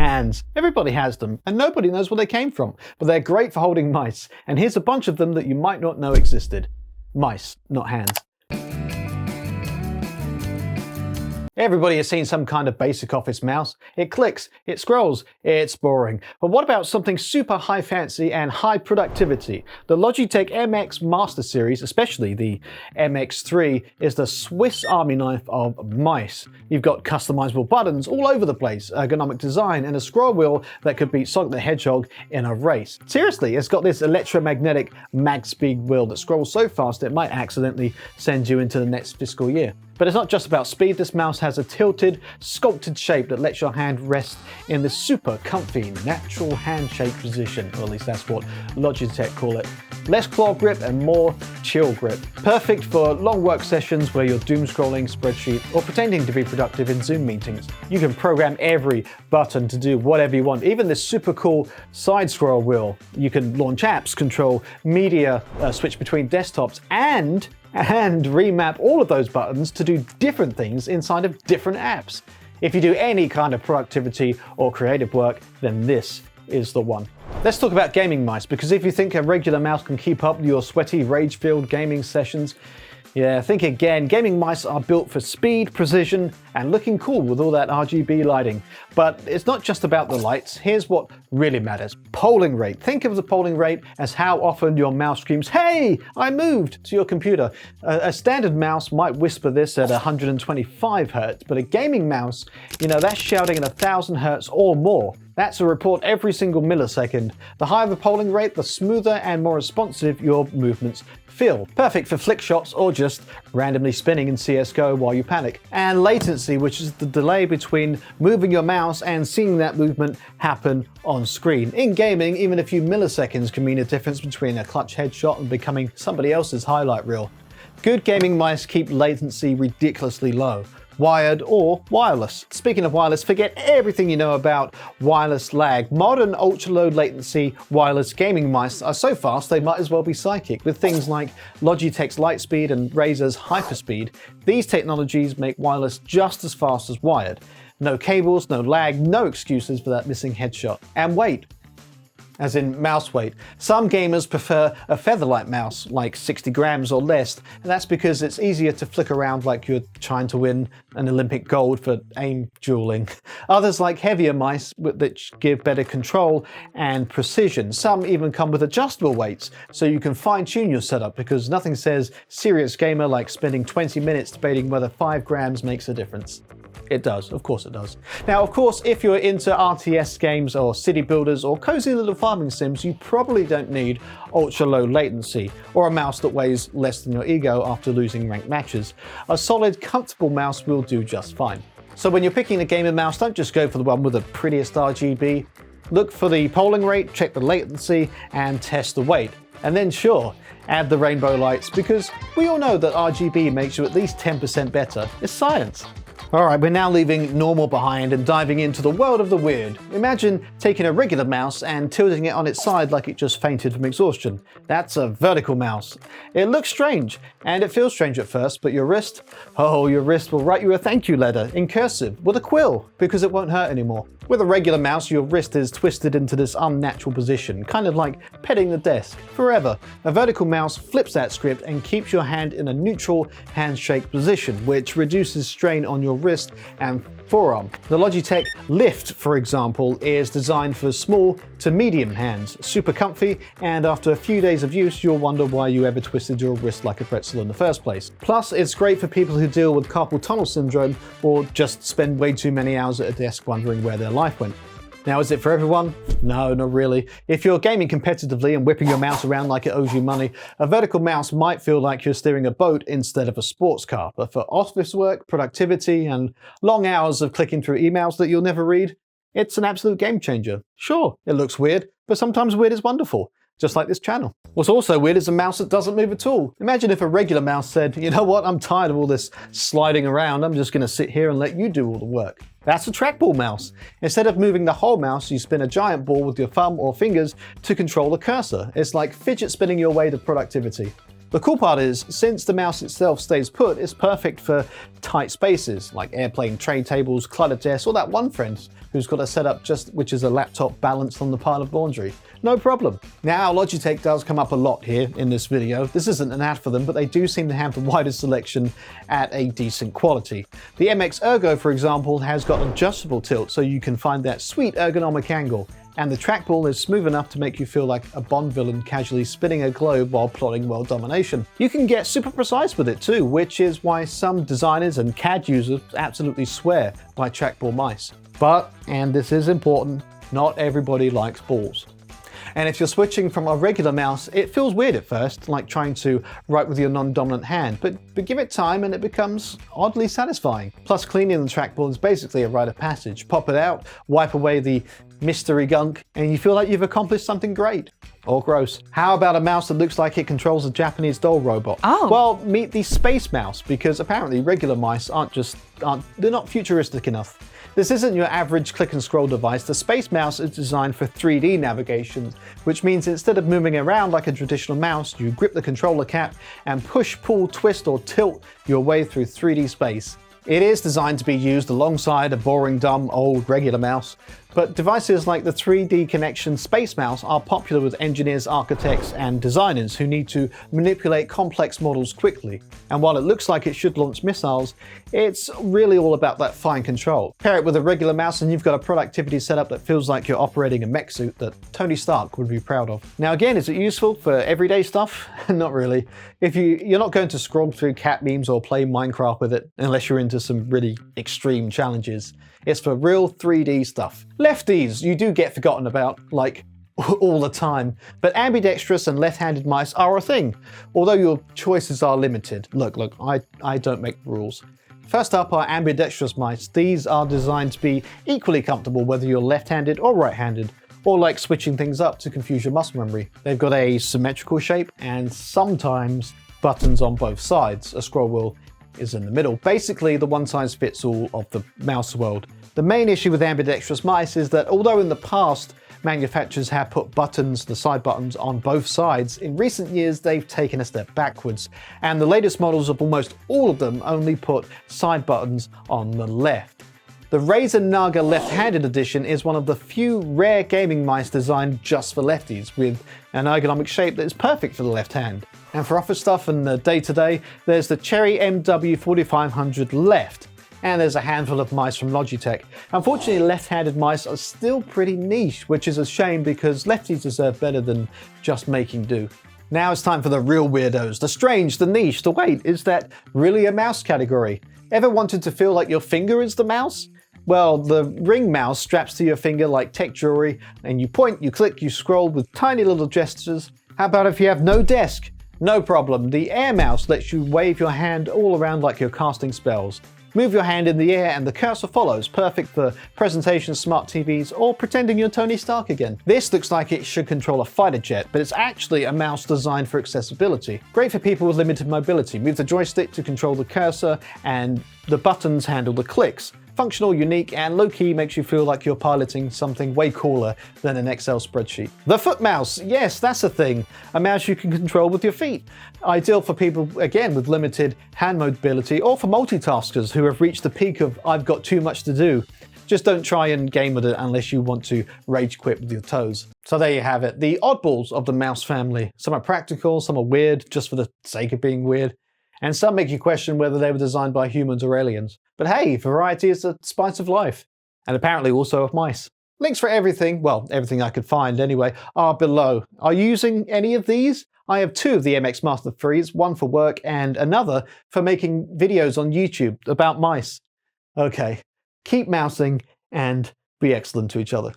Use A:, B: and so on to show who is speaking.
A: hands. Everybody has them, and nobody knows where they came from, but they're great for holding mice. And here's a bunch of them that you might not know existed. Mice, not hands. Everybody has seen some kind of basic office mouse. It clicks, it scrolls, it's boring. But what about something super high fancy and high productivity? The Logitech MX Master Series, especially the MX3, is the Swiss Army knife of mice. You've got customizable buttons all over the place, ergonomic design, and a scroll wheel that could beat Sonic the Hedgehog in a race. Seriously, it's got this electromagnetic mag speed wheel that scrolls so fast it might accidentally send you into the next fiscal year. But it's not just about speed. This mouse has a tilted, sculpted shape that lets your hand rest in this super comfy, natural handshake position, or at least that's what Logitech call it. Less claw grip and more chill grip. Perfect for long work sessions where you're doom scrolling spreadsheet or pretending to be productive in Zoom meetings. You can program every button to do whatever you want. Even this super cool side scroll wheel. You can launch apps, control media, switch between desktops, and remap all of those buttons to do different things inside of different apps. If you do any kind of productivity or creative work, then this is the one. Let's talk about gaming mice, because if you think a regular mouse can keep up your sweaty, rage-filled gaming sessions, yeah, think again. Gaming mice are built for speed, precision, and looking cool with all that RGB lighting. But it's not just about the lights. Here's what really matters. Polling rate. Think of the polling rate as how often your mouse screams, "Hey, I moved," to your computer. A standard mouse might whisper this at 125 Hz, but a gaming mouse, that's shouting at 1000 Hz or more. That's a report every single millisecond. The higher the polling rate, the smoother and more responsive your movements feel. Perfect for flick shots or just randomly spinning in CSGO while you panic. And latency, which is the delay between moving your mouse and seeing that movement happen on screen. In gaming, even a few milliseconds can mean a difference between a clutch headshot and becoming somebody else's highlight reel. Good gaming mice keep latency ridiculously low. Wired or wireless. Speaking of wireless, forget everything you know about wireless lag. Modern ultra-low latency wireless gaming mice are so fast they might as well be psychic. With things like Logitech's Lightspeed and Razer's Hyperspeed, these technologies make wireless just as fast as wired. No cables, no lag, no excuses for that missing headshot. And weight. As in mouse weight. Some gamers prefer a featherlight mouse, like 60 grams or less, and that's because it's easier to flick around like you're trying to win an Olympic gold for aim dueling. Others like heavier mice that give better control and precision. Some even come with adjustable weights, so you can fine-tune your setup, because nothing says serious gamer like spending 20 minutes debating whether 5 grams makes a difference. It does, of course it does. Now, of course, if you're into RTS games or city builders or cozy little farming sims, you probably don't need ultra-low latency or a mouse that weighs less than your ego after losing ranked matches. A solid, comfortable mouse will do just fine. So when you're picking a gamer mouse, don't just go for the one with the prettiest RGB. Look for the polling rate, check the latency, and test the weight. And then sure, add the rainbow lights, because we all know that RGB makes you at least 10% better. It's science. Alright, we're now leaving normal behind and diving into the world of the weird. Imagine taking a regular mouse and tilting it on its side like it just fainted from exhaustion. That's a vertical mouse. It looks strange, and it feels strange at first, but your wrist will write you a thank you letter in cursive with a quill, because it won't hurt anymore. With a regular mouse, your wrist is twisted into this unnatural position, kind of like petting the desk, forever. A vertical mouse flips that script and keeps your hand in a neutral handshake position, which reduces strain on your wrist and forearm. The Logitech Lift, for example, is designed for small to medium hands, super comfy, and after a few days of use, you'll wonder why you ever twisted your wrist like a pretzel in the first place. Plus, it's great for people who deal with carpal tunnel syndrome or just spend way too many hours at a desk wondering where their life went. Now, is it for everyone? No, not really. If you're gaming competitively and whipping your mouse around like it owes you money, a vertical mouse might feel like you're steering a boat instead of a sports car. But for office work, productivity, and long hours of clicking through emails that you'll never read, it's an absolute game changer. Sure, it looks weird, but sometimes weird is wonderful. Just like this channel. What's also weird is a mouse that doesn't move at all. Imagine if a regular mouse said, you know what, I'm tired of all this sliding around, I'm just gonna sit here and let you do all the work. That's a TrackBall Mouse. Instead of moving the whole mouse, you spin a giant ball with your thumb or fingers to control the cursor. It's like fidget spinning your way to productivity. The cool part is, since the mouse itself stays put, it's perfect for tight spaces like airplane tray tables, cluttered desks, or that one friend who's got a setup which is a laptop balanced on the pile of laundry. No problem. Now, Logitech does come up a lot here in this video. This isn't an ad for them, but they do seem to have the widest selection at a decent quality. The MX Ergo, for example, has got adjustable tilt, so you can find that sweet ergonomic angle. And the trackball is smooth enough to make you feel like a Bond villain casually spinning a globe while plotting world domination. You can get super precise with it too, which is why some designers and CAD users absolutely swear by TrackBall Mice. But, and this is important, not everybody likes balls. And if you're switching from a regular mouse, it feels weird at first, like trying to write with your non-dominant hand, but give it time and it becomes oddly satisfying. Plus, cleaning the trackball is basically a rite of passage. Pop it out, wipe away the mystery gunk, and you feel like you've accomplished something great. Or gross. How about a mouse that looks like it controls a Japanese doll robot?
B: Oh.
A: Well, meet the Space Mouse, because apparently regular mice they're not futuristic enough. This isn't your average click and scroll device. The Space Mouse is designed for 3D navigation, which means instead of moving around like a traditional mouse, you grip the controller cap and push, pull, twist, or tilt your way through 3D space. It is designed to be used alongside a boring, dumb, old regular mouse, but devices like the 3D Connection Space Mouse are popular with engineers, architects, and designers who need to manipulate complex models quickly. And while it looks like it should launch missiles, it's really all about that fine control. Pair it with a regular mouse and you've got a productivity setup that feels like you're operating a mech suit that Tony Stark would be proud of. Now again, is it useful for everyday stuff? Not really. If you're not going to scroll through cat memes or play Minecraft with it, unless you're into some really extreme challenges. It's for real 3D stuff. Lefties, you do get forgotten about, like, all the time, but ambidextrous and left-handed mice are a thing, although your choices are limited. Look, I don't make rules. First up are ambidextrous mice. These are designed to be equally comfortable whether you're left-handed or right-handed, or like switching things up to confuse your muscle memory. They've got a symmetrical shape and sometimes buttons on both sides. A scroll wheel is in the middle. Basically the one-size-fits-all of the mouse world. The main issue with ambidextrous mice is that although in the past manufacturers have put the side buttons on both sides, in recent years they've taken a step backwards, and the latest models of almost all of them only put side buttons on the left. The Razer Naga left-handed edition is one of the few rare gaming mice designed just for lefties, with an ergonomic shape that is perfect for the left hand. And for office stuff and the day-to-day, there's the Cherry MW4500 Left, and there's a handful of mice from Logitech. Unfortunately, left-handed mice are still pretty niche, which is a shame because lefties deserve better than just making do. Now it's time for the real weirdos, the strange, the niche, the wait, is that really a mouse category? Ever wanted to feel like your finger is the mouse? Well, the ring mouse straps to your finger like tech jewelry, and you point, you click, you scroll with tiny little gestures. How about if you have no desk? No problem, the Air Mouse lets you wave your hand all around like you're casting spells. Move your hand in the air and the cursor follows, perfect for presentations, smart TVs, or pretending you're Tony Stark again. This looks like it should control a fighter jet, but it's actually a mouse designed for accessibility. Great for people with limited mobility. Move the joystick to control the cursor, and the buttons handle the clicks. Functional, unique, and low-key makes you feel like you're piloting something way cooler than an Excel spreadsheet. The foot mouse, yes, that's a thing. A mouse you can control with your feet. Ideal for people, again, with limited hand mobility, or for multitaskers who have reached the peak of I've got too much to do. Just don't try and game with it unless you want to rage quit with your toes. So there you have it, the oddballs of the mouse family. Some are practical, some are weird, just for the sake of being weird. And some make you question whether they were designed by humans or aliens. But hey, variety is the spice of life. And apparently also of mice. Links for everything, well, everything I could find anyway, are below. Are you using any of these? I have two of the MX Master 3s, one for work and another for making videos on YouTube about mice. Okay, keep mousing and be excellent to each other.